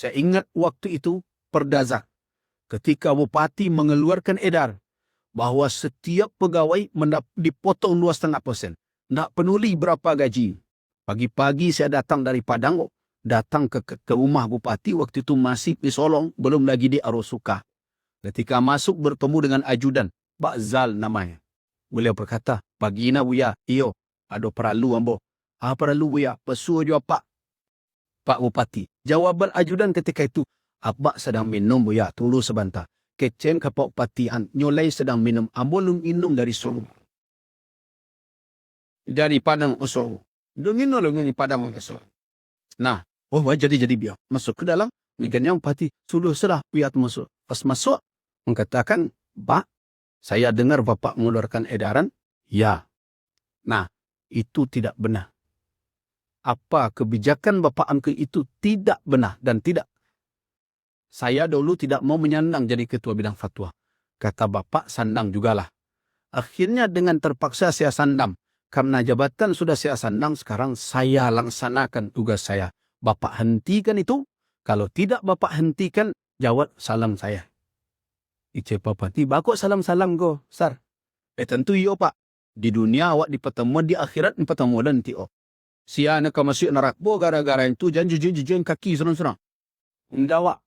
Saya ingat waktu itu Perdazak, ketika bupati mengeluarkan edar bahawa setiap pegawai dipotong 2,5%. Tak peduli berapa gaji. Pagi-pagi saya datang dari Padang, datang ke rumah bupati, waktu itu masih di Solong, belum lagi di Arosuka. Ketika masuk bertemu dengan ajudan, Pak Zal namanya. Beliau berkata, "Pagi na buya, iyo, ada perlu ambo." "Ah, perlu buya, pesuh jua Pak Bupati." Jawaban ajudan ketika itu, "Abak sedang minum buya, tunggu sebentar. Kecen ke Pak Bupatian, nyolai sedang minum, ambo lum minum dari Solo. Dari Padang Osoro. Dungin di Padang Osoro." Nah, jadi biar masuk ke dalam. Yang Bupati, sudah biar masuk. Pas masuk, mengatakan, "Pak, saya dengar Bapak mengeluarkan edaran." "Ya." "Nah, itu tidak benar. Apa kebijakan Bapak ambil itu tidak benar dan tidak. Saya dulu tidak mau menyandang jadi ketua bidang fatwa." Kata Bapak, "Sandang jugalah." Akhirnya dengan terpaksa saya sandang. Karena jabatan sudah saya sandang, sekarang saya laksanakan tugas saya. Bapak hentikan itu. Kalau tidak Bapak hentikan, jawab salam saya. Ice Bupati, "Bakok salam-salam go, Sar." Tentu iyo Pak. Di dunia awak di pertemuan, di akhirat di pertemuan nanti oh. Siana ka masuk neraka gara-gara itu janji kaki serang-serang. Ndawak.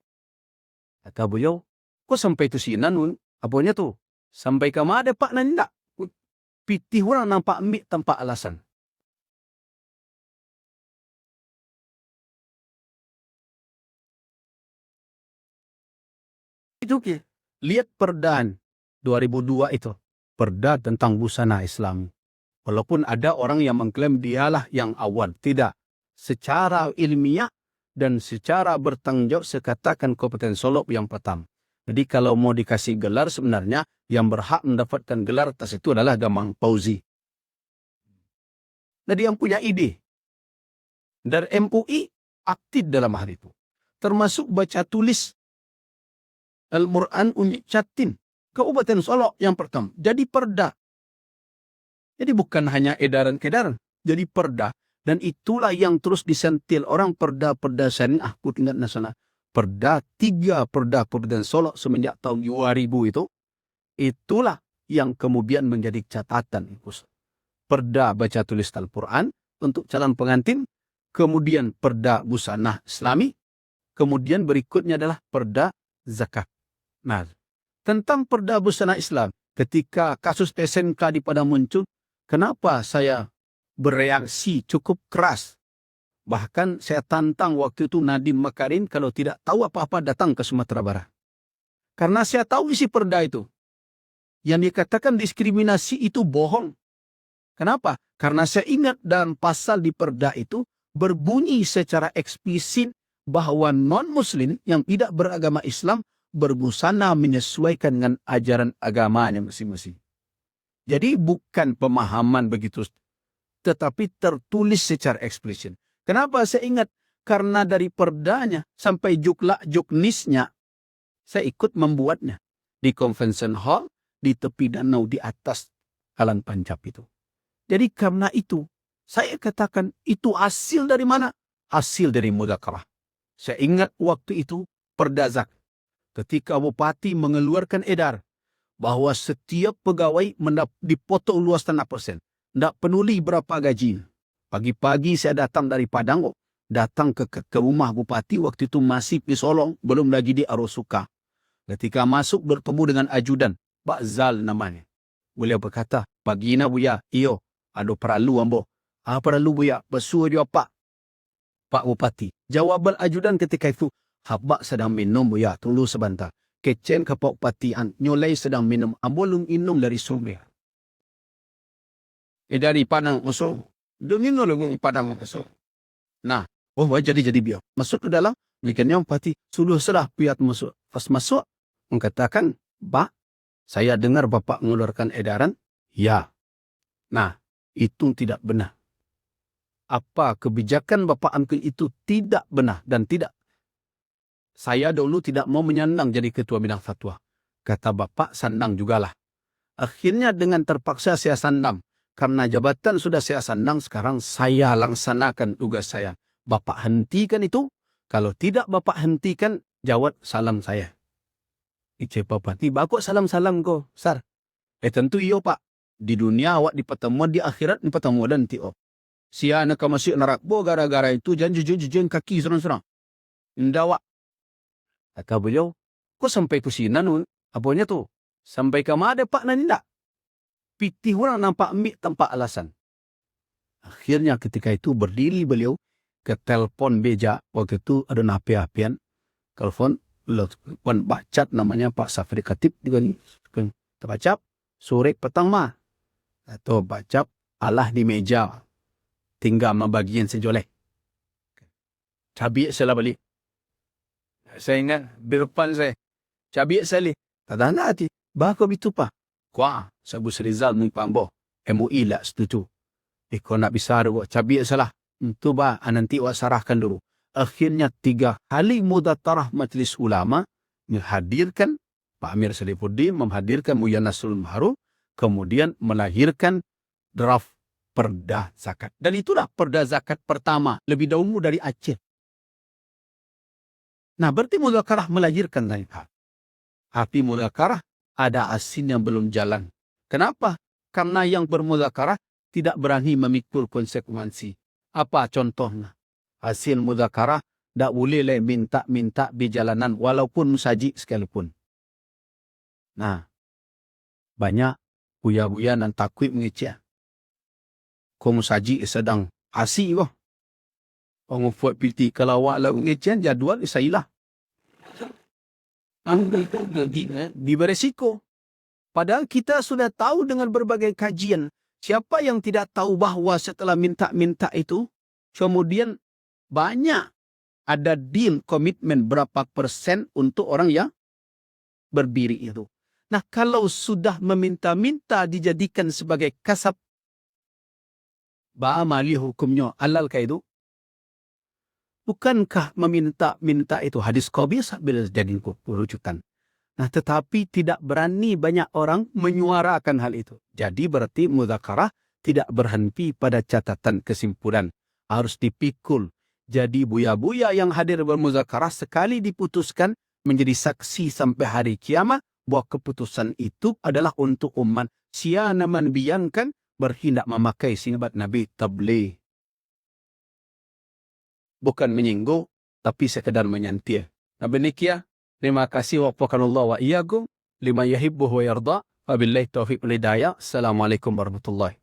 Kata beliau, "Kok sampai itu sinan, apanya tuh? Sampai ke mana Pak nanda? Pitih orang nampak ambil tanpa alasan." Itu lihat perdaan 2002 itu. Perda tentang busana Islam. Walaupun ada orang yang mengklaim dialah yang awal. Tidak. Secara ilmiah dan secara bertanggung jawab, saya katakan Kabupaten Solok yang pertama. Jadi kalau mau dikasih gelar, sebenarnya yang berhak mendapatkan gelar atas itu adalah Gamang Fauzi. Jadi yang punya ide. Dan MUI aktif dalam hal itu. Termasuk baca tulis Al-Quran Unjuk Catin. Kabupaten Solok yang pertama. Jadi perda. Jadi bukan hanya edaran-edaran. Jadi perda. Dan itulah yang terus disentil orang, perda-perda syariah tingkat nasional. Perda, 3 perda Kabupaten Solok semenjak tahun 2000 itu. Itulah yang kemudian menjadi catatan. Perda baca tulis Al-Quran untuk calon pengantin. Kemudian perda busana Islami. Kemudian berikutnya adalah perda zakat. Nah, tentang perda busana Islam, ketika kasus SMK di Padang muncul, kenapa saya bereaksi cukup keras? Bahkan saya tantang waktu itu Nadiem Makarim, kalau tidak tahu apa-apa datang ke Sumatera Barat. Karena saya tahu isi perda itu. Yang dikatakan diskriminasi itu bohong. Kenapa? Karena saya ingat dalam pasal di perda itu berbunyi secara eksplisit bahwa non-muslim yang tidak beragama Islam berbusana menyesuaikan dengan ajaran agamanya masing-masing. Jadi bukan pemahaman begitu, tetapi tertulis secara eksplisit. Kenapa saya ingat? Karena dari perdanya sampai juknisnya, saya ikut membuatnya di Convention Hall, di tepi danau di atas Jalan Pancap itu. Jadi karena itu, saya katakan itu hasil dari mana? Hasil dari mudzakarah. Saya ingat waktu itu Perdazak, ketika bupati mengeluarkan edar bahwa setiap pegawai dipotong 2,5%. Tak peduli berapa gaji. Pagi-pagi saya datang dari Padang, datang ke rumah bupati, waktu itu masih di Solong, belum lagi di Arosuka. Ketika masuk bertemu dengan ajudan, Pak Zal namanya. Beliau berkata, "Pagi na buya, iyo, ada perlu ambo." "Ah, perlu buya, pesuh jua Pak Bupati." Jawaban ajudan ketika itu, "Habak sedang minum buya, tunggu sebentar. Kecen ke Pak Bupatian, nyolai sedang minum, ambo lum minum dari sumber." Dari Padang Osoro. Dungin di Padang Osoro. Nah, jadi biar masuk ke dalam. Yang Bupati, sudah biar masuk. Pas masuk, mengatakan, "Pak, saya dengar Bapak mengeluarkan edaran." "Ya." "Nah, itu tidak benar. Apa kebijakan Bapak ambil itu tidak benar dan tidak. Saya dulu tidak mau menyandang jadi ketua bidang fatwa." Kata Bapak, "Sandang jugalah." Akhirnya dengan terpaksa saya sandang. Karena jabatan sudah saya sandang, sekarang saya laksanakan tugas saya. Bapak hentikan itu. Kalau tidak Bapak hentikan, jawab salam saya. Ice Bapak, tiba aku salam-salam ko, Sar. Tentu iyo Pak. Di dunia awak di pertemuan, di akhirat di pertemuan nanti oh. Sia nak masuk neraka gara-gara itu jangan kaki serang-serang. Indah wak. Kata beliau, kok sampai ke sini nun? Apanya tuh? Sampai ke mana Pak Naninda? Pitih orang nampak mik tanpa alasan. Akhirnya ketika itu berdiri beliau ke telpon beja. Waktu itu ada napi-apian. Telepon, bacat namanya Pak Safri Khatib. Terbacap, sore petang mah. Atau bacap, Allah di meja. Tinggal membagian sejoleh. Cabai saya balik. Saya ingat di depan saya. Cabai saya balik. Tak ada hati. Bakal itu Pak. Kuah, Sabus Rizal ni Pambo. MUI lah setuju. Kau nak bisa ada cabai salah. Itu bah nanti awak sarahkan dulu. Akhirnya 3 kali mudatarah Majlis Ulama menghadirkan Pak Amir Salifuddin, menghadirkan Buya Nasrul Mahruf, kemudian melahirkan draft Perda Zakat. Dan itulah Perda Zakat pertama, lebih dahulu dari Aceh. Nah, berarti mudzakarah melahirkan lain hal. Tapi mudzakarah ada asin yang belum jalan. Kenapa? Karena yang bermudzakarah tidak berani memikul konsekuensi. Apa contohnya? Hasil mudzakarah tak boleh minta-minta di jalanan walaupun musaji sekalipun. Nah, banyak buya-buya dan takwib mengecek. Kau musaji sedang asih boh. Orang buat piti kalau awak lalu ngecek jadual isailah. Di beresiko. Padahal kita sudah tahu dengan berbagai kajian. Siapa yang tidak tahu bahawa setelah minta-minta itu, kemudian banyak ada deal, komitmen berapa persen untuk orang yang berdiri itu. Nah, kalau sudah meminta-minta dijadikan sebagai kasab, ba'amali hukumnya halalkah itu? Bukankah meminta-minta itu hadis qabiah bila jadi rujukan? Nah, tetapi tidak berani banyak orang menyuarakan hal itu. Jadi berarti mudzakarah tidak berhenti pada catatan kesimpulan. Harus dipikul. Jadi buya-buya yang hadir bermudzakarah sekali diputuskan menjadi saksi sampai hari kiamat bahwa keputusan itu adalah untuk umat. Siana membiarkan berhindak memakai sinabat Nabi tabligh. Bukan menyinggung, tapi sekedar menyantir. Nah, demikian. Terima kasih wafaqanallah wa iyyakum lima yuhibbu wa yarda. Wabillahi taufiq wal hidayah. Assalamualaikum warahmatullahi